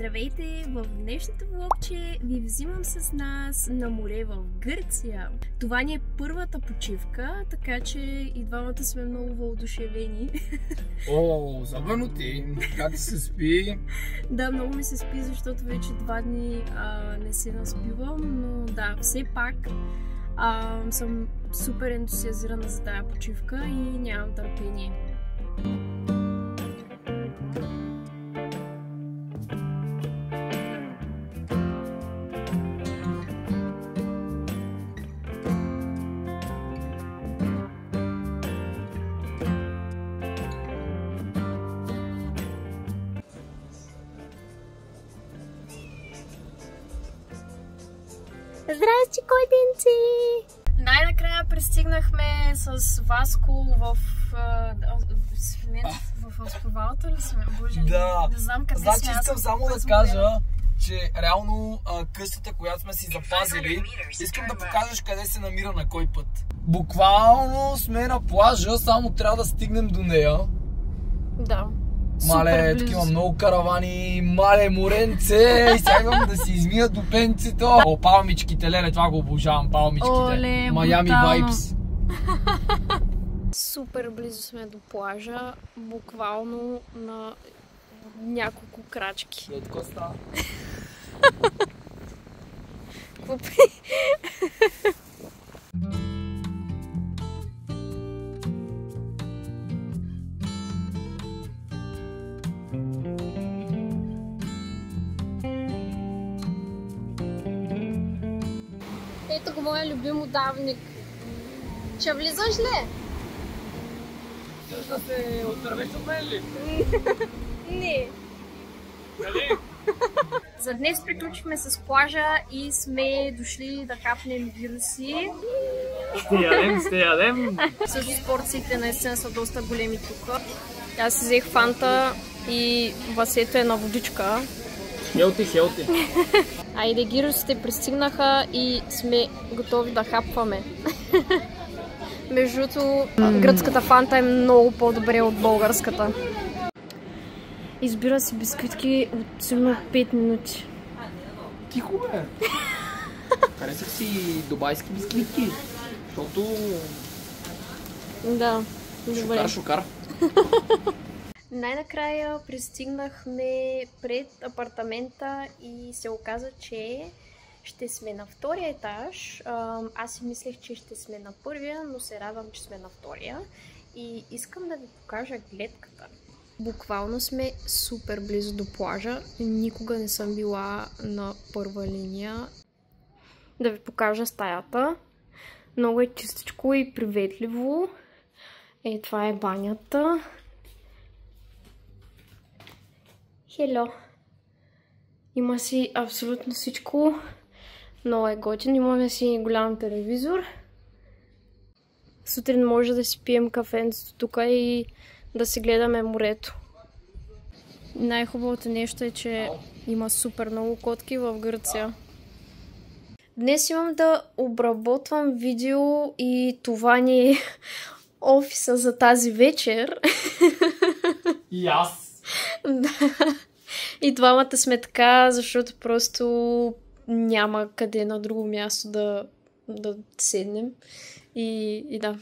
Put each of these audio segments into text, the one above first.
Здравейте! В днешното влогче ви взимам с нас на море в Гърция. Това ни е първата почивка, така че и двамата сме много въодушевени. О, особено ти! Как ти се спи? Да, много ми се спи, защото вече 2 дни не се наспивам, но да, все пак съм супер ентусиазирана за тази почивка и нямам търпение. Здрасти, койденци! Най-накрая пристигнахме с Васко в Аспровалта ли сме? Боже, да. Не знам къде значи сме. Искам само да кажа, че реално къщата, която сме си запазили, искам да покажеш къде се намира на кой път. Буквално сме на плажа, само трябва да стигнем до нея. Да. Мале, тук има много каравани, мале, моренце, и сега имам да си измия до пенцето. О, палмичките, леле, това го обожавам, палмичките. Майами вайбс. Супер близо сме до плажа, буквално на няколко крачки. Какво става? Ето го моя любим удавник. Ще влизаш ли? Искаш да се отървеш от мен ли? Не. Нали? За днес приключихме с плажа и сме дошли да хапнем гироси. Ще ядем. Също порциите наистина са доста големи тук. Аз си взех фанта и Васето е на водичка. Хелти. Айде, гиросите пристигнаха и сме готови да хапваме. Между другото, гръцката фанта е много по-добре от българската. Избира си бисквитки от сигурно 5 минути. Тихо, бе! Харесах си дубайски бисквитки, защото... Да, добре. Шокар. Най-накрая пристигнахме пред апартамента и се оказа, че ще сме на втория етаж. Аз си мислех, че ще сме на първия, но се радвам, че сме на втория. И искам да ви покажа гледката. Буквално сме супер близо до плажа. Никога не съм била на първа линия. Да ви покажа стаята. Много е чистичко и приветливо. Това е банята. Хело! Има си абсолютно всичко. Много е готин. Имаме си голям телевизор. Сутрин може да си пием кафенцето тук и да си гледаме морето. Най-хубавото нещо е, че има супер много котки в Гърция. Днес имам да обработвам видео и това ни е офиса за тази вечер. И аз. Да. И двамата сме така, защото просто няма къде на друго място да седнем. И да.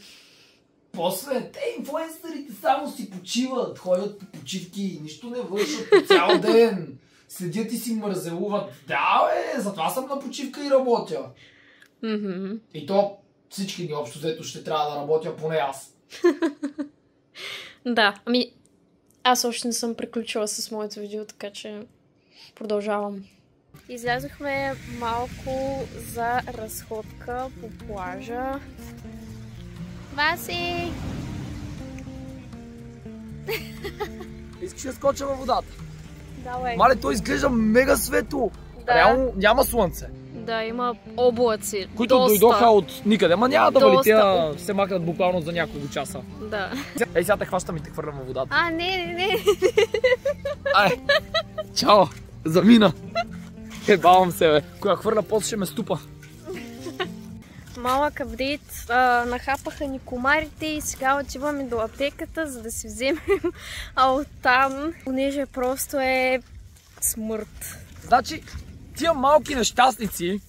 После, те инфлуенсърите само си почиват, ходят по почивки, нищо не вършат по цял ден. Седят и си мързелуват. Да, бе, затова съм на почивка и работя. И то всички ни общо взето ще трябва да работя, поне аз. Да, аз още не съм приключила с моето видео, така че продължавам. Излязохме малко за разходка по плажа. Васи! Искаш да скоча във водата? Давай. Мале, той изглежда мега светло. Да. Реално няма слънце. Да, има облаци. Които дойдоха от никъде, ма няма да вали, тя се махнат буквално за няколко часа. Да. Ей, сега те хващам и те хвърлям във водата. Не. Ай, чао, замина. Бавам се, бе. Коя хвърля, после ще ме ступа. Малък апдейт. Нахапаха ни комарите и сега отиваме до аптеката, за да си вземем. А оттам, понеже просто е смърт. Значи, тия малки нещастници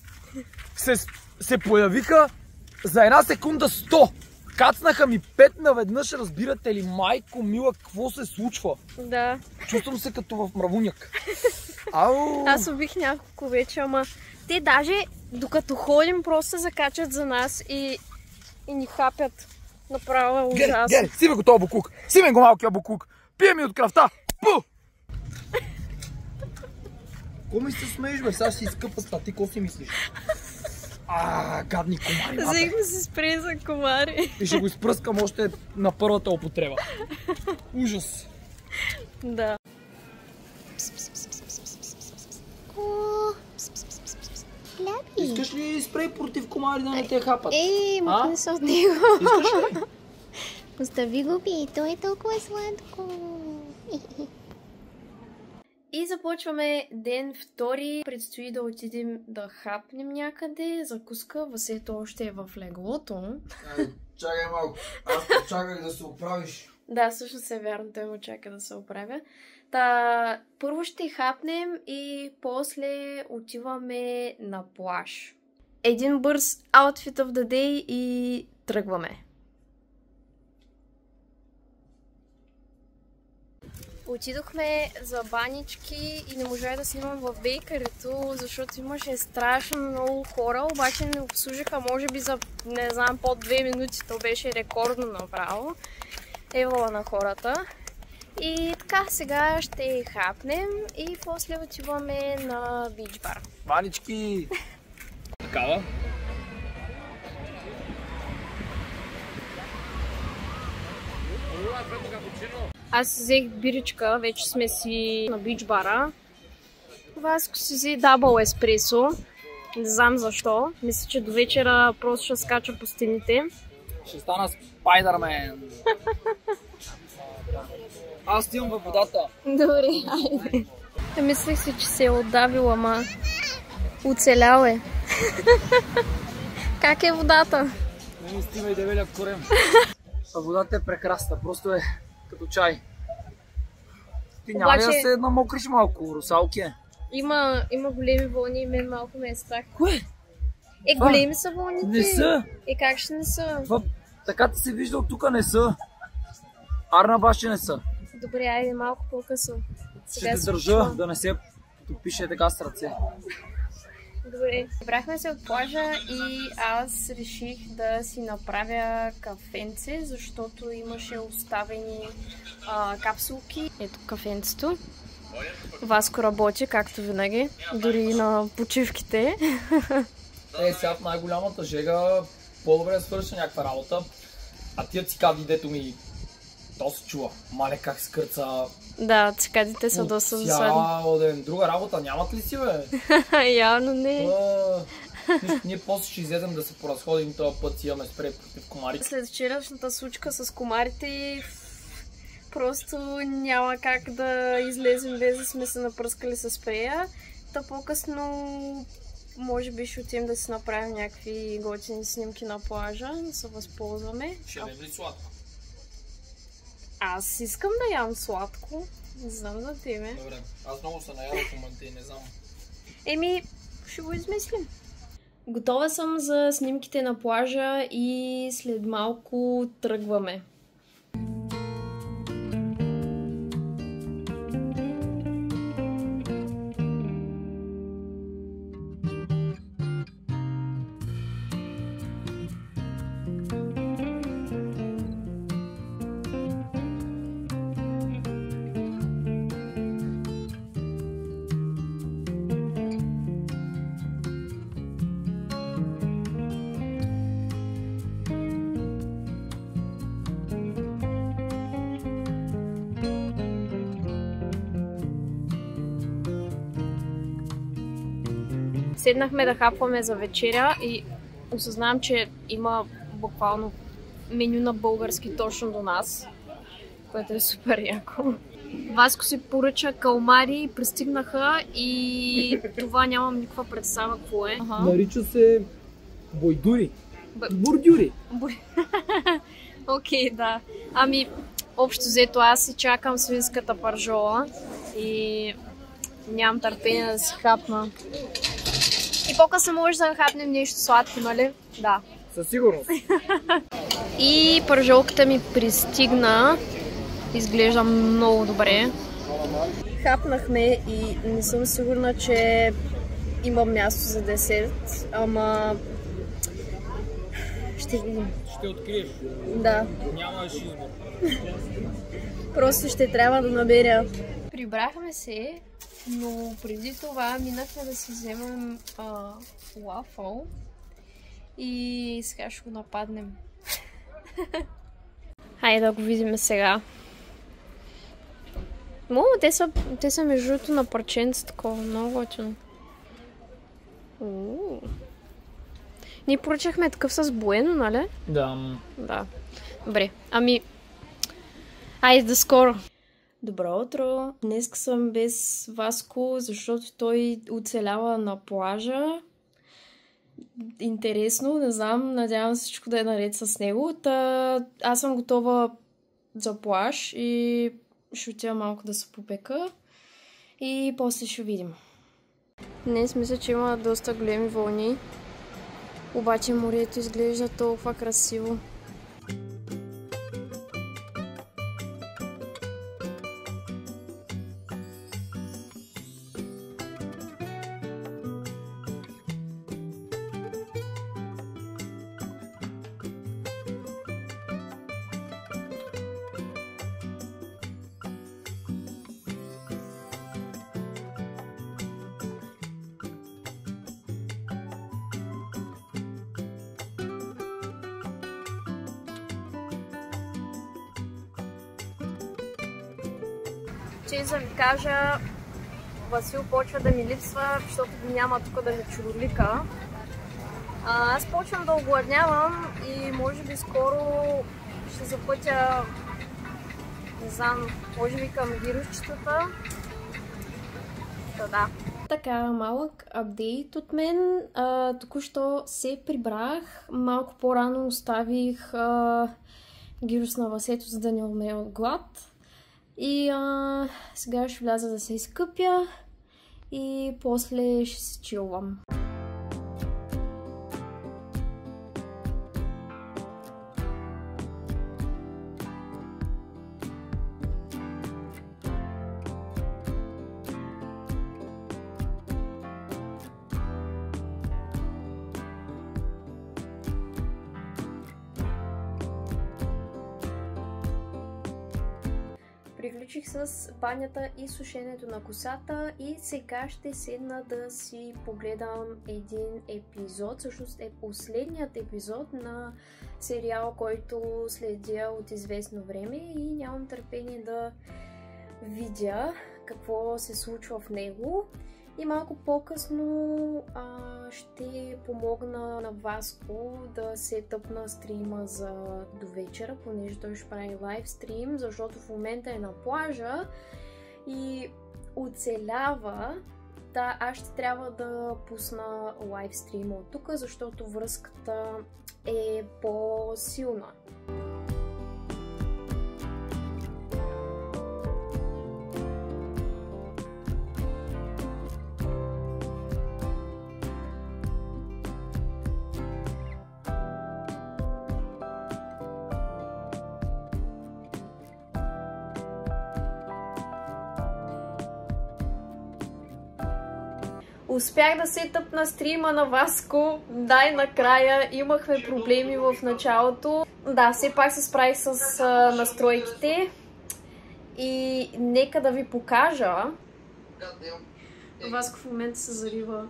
се появиха за една секунда 100. Кацнаха ми 5 наведнъж, разбирате ли, майко мила, какво се случва? Да. Чувствам се като в мравуняк. Ау! Аз убих няколко вече, ама те даже докато ходим просто се закачат за нас и ни хапят. Направо е ужасно. Гери, си ме го този букук! Си ме го малкия букук! Пие ми от кръвта! Пу! Ко ми се смееш, бе? Сега ще си изкъпа ста. Ти ко си мислиш? Гадни комари, бате. Взехме се спрей за комари. И ще го изпръскам още на първата употреба. Ужас! Да. Искаш ли спрей против комари да не те хапат? Махни се от него. Искаш ли? Остави го, пи, той е толкова сладко. И започваме ден втори. Предстои да отидем да хапнем някъде. Закуска, Васето още е в леглото. Чакай малко. Аз чаках да се оправиш. Да, всъщност е вярно, той му чака да се оправя. Първо ще хапнем и после отиваме на плаж. Един бърз outfit of the day и тръгваме. Отидохме за банички и не можах да снимам в бейкарито, защото имаше страшно много хора, обаче не обслужиха може би за, не знам, под 2 минути. То беше рекордно направо. Евала на хората. И така, сега ще хапнем и после отиваме на бич бар. Банички! Такава? Аз взех биричка, вече сме си на бич бара. Васко си взе дабъл еспресо. Не знам защо. Мисля, че до вечера просто ще скача по стените. Ще стана Спайдърмен. Аз стивам във водата. Добре, айде. Мислех си, че се е отдавил, ама оцелял е. Как е водата? Не ми стига дебеля корем. Водата е прекрасна, просто е като чай. Ти няма ли да се намокриш малко, русалки е? Има големи вълни и мен малко ме е страх. Кое? Големи са вълните. Не са. Как ще не са? Така ти се вижда от тук не са. Арна баш не са. Добре, айде малко по-късно. Ще те държа да не се топише така с ръце. Добре. Събрахме се от плажа и аз реших да си направя кафенце, защото имаше оставени капсулки. Ето кафенцето. Васко работи, както винаги, дори на почивките. Сега в най-голямата жега по-добре да свърша някаква работа. А тия цикади, дето ми то се чува. Мале как скърца. Да, цикадите са доста досадни. Друга работа нямат ли си, бе? Явно не. Ние после ще излезем да се поразходим този път, си имаме спрей против комарите. След вчерашната случка с комарите просто няма как да излезем без да сме се напръскали с спрея. Та по-късно може би ще отидем да си направим някакви готини снимки на плажа, да се възползваме. Ще ядем ли сладко? Аз искам да ям сладко. Не знам за тебе. Добре, аз много се наядам в момента и не знам. Ще го измислим. Готова съм за снимките на плажа и след малко тръгваме. Седнахме да хапваме за вечеря и осъзнавам, че има буквално меню на български точно до нас, което е супер яко. Васко си поръча калмари и пристигнаха и това нямам никаква представа какво е. Нарича се бойдури. Бордюри. Окей, да. Общо взето аз си чакам свинската пържола и Нямам търпение да си хапна. И по-късно може да хапнем нещо сладко, нали? Да. Със сигурност. И пържолката ми пристигна. Изглежда много добре. Хапнахме и не съм сигурна, че има място за десерт, ама ще видим. Ще откриеш. Да. Нямаш избор. Просто ще трябва да наберя. Прибрахме се, но преди това минахме да си вземем лафъл и сега ще го нападнем. Хайде да го видим сега. Те са между другото на парченца такова, много готино. Ние поръчахме такъв с буено, нали? Да. Да. Добре. Ами, айде да скоро. Добро утро. Днес съм без Васко, защото той оцелява на плажа. Интересно, не знам, надявам се всичко да е наред с него. Аз съм готова за плаж и ще отида малко да се попека и после ще видим. Днес мисля, че има доста големи вълни, обаче морето изглежда толкова красиво. Че да ви кажа, Васил почва да ми липсва, защото го няма тук да ми чуролика. Аз почвам да огладнявам и може би скоро ще запътя, не знам, може би към вирусчетата. Да. Така, малък апдейт от мен. Току-що се прибрах. Малко по-рано оставих гирус на Васето, за да не умре от глад. И сега ще вляза да се изкъпя и после ще се чилвам. Приключих с банята и сушенето на косата и сега ще седна да си погледам един епизод. Всъщност е последният епизод на сериал, който следя от известно време и нямам търпение да видя какво се случва в него. И малко по-късно ще помогна на Васко да се тъпна стрима за до вечера, понеже той ще прави лайв стрим, защото в момента е на плажа и оцелява. Да, аз ще трябва да пусна лайв стрима от тук, защото връзката е по-силна. Успях да се тъпна стрима на Васко. Да, и накрая имахме проблеми в началото. Да, все пак се справих с настройките. И нека да ви покажа. Васко в момента се зарива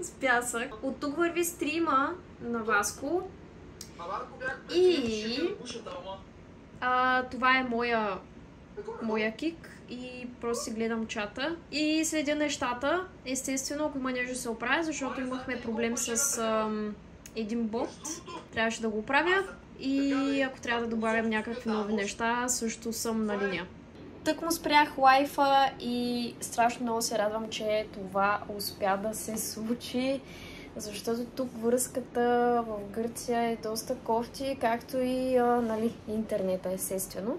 с пясък. От тук върви стрима на Васко. И това е моя кик. И просто си гледам чата и следя нещата. Естествено, ако има нещо да се оправя, защото имахме проблем с един бот, трябваше да го оправя. И ако трябва да добавям някакви нови неща, също съм на линия. Тък му спрях лайфа и страшно много се радвам, че това успя да се случи, защото тук връзката в Гърция е доста кофти, както и интернета, естествено.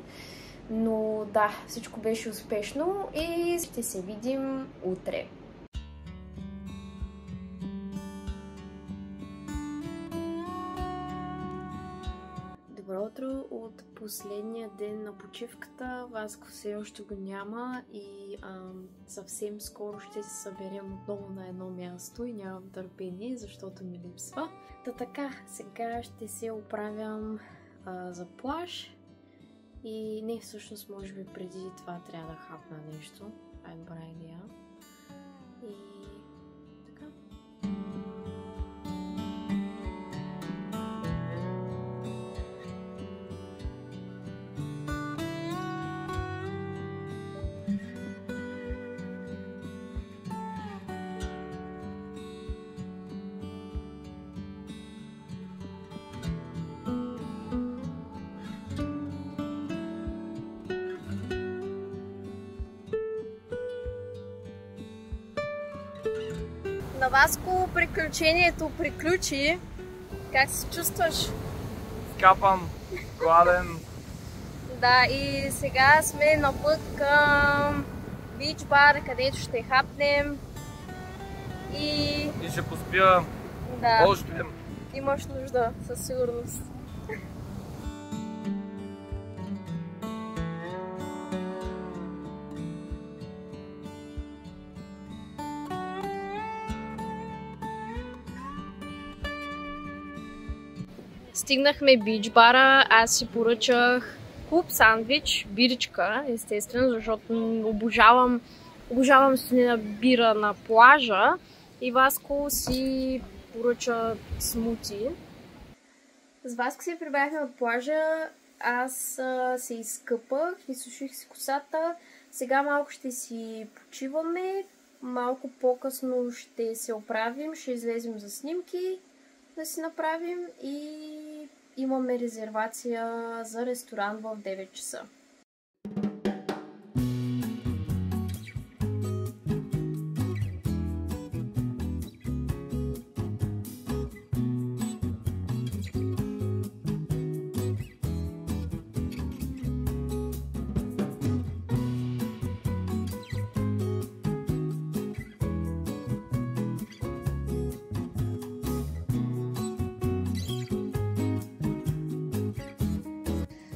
Но да, всичко беше успешно и ще се видим утре. Добро утро от последния ден на почивката. Васко все още го няма и съвсем скоро ще се съберем отново на едно място и нямам търпение, защото ми липсва. Та така, сега ще се оправям за плаж и не, всъщност може би преди това трябва да хапна нещо. Това е добра идея. И така. На Васко приключението приключи. Как се чувстваш? Скапан, гладен. Да, и сега сме на път към бич бар, където ще хапнем и ще поспя още. Имаш нужда, със сигурност. Стигнахме бич бара, аз си поръчах хуб сандвич, биричка, естествено, защото обожавам студена бира на плажа и Васко си поръча смути. С Васко си прибрахме от плажа, аз се изкъпах, изсуших си косата, сега малко ще си почиваме, малко по-късно ще се оправим, ще излезем за снимки да си направим и имаме резервация за ресторант в 9 часа.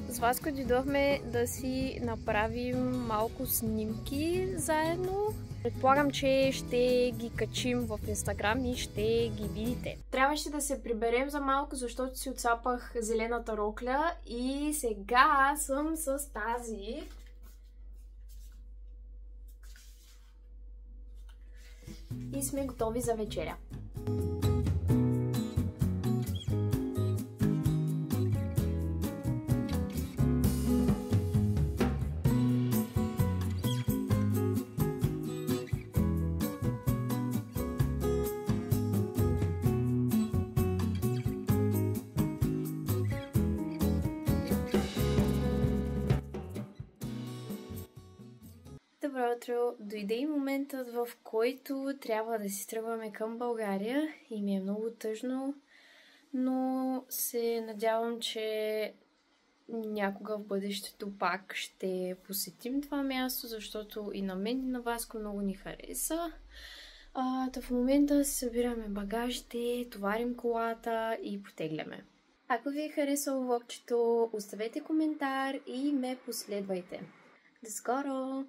С Васко дойдохме да си направим малко снимки заедно. Предполагам, че ще ги качим в Инстаграм и ще ги видите. Трябваше да се приберем за малко, защото си отцапах зелената рокля и сега съм с тази. И сме готови за вечеря. Добро утро! Дойде и моментът, в който трябва да си тръгваме към България и ми е много тъжно, но се надявам, че някога в бъдещето пак ще посетим това място, защото и на мен и на Васко много ни хареса. В момента си събираме багажите, товарим колата и потегляме. Ако ви е харесало влогчето, оставете коментар и ме последвайте. До скоро!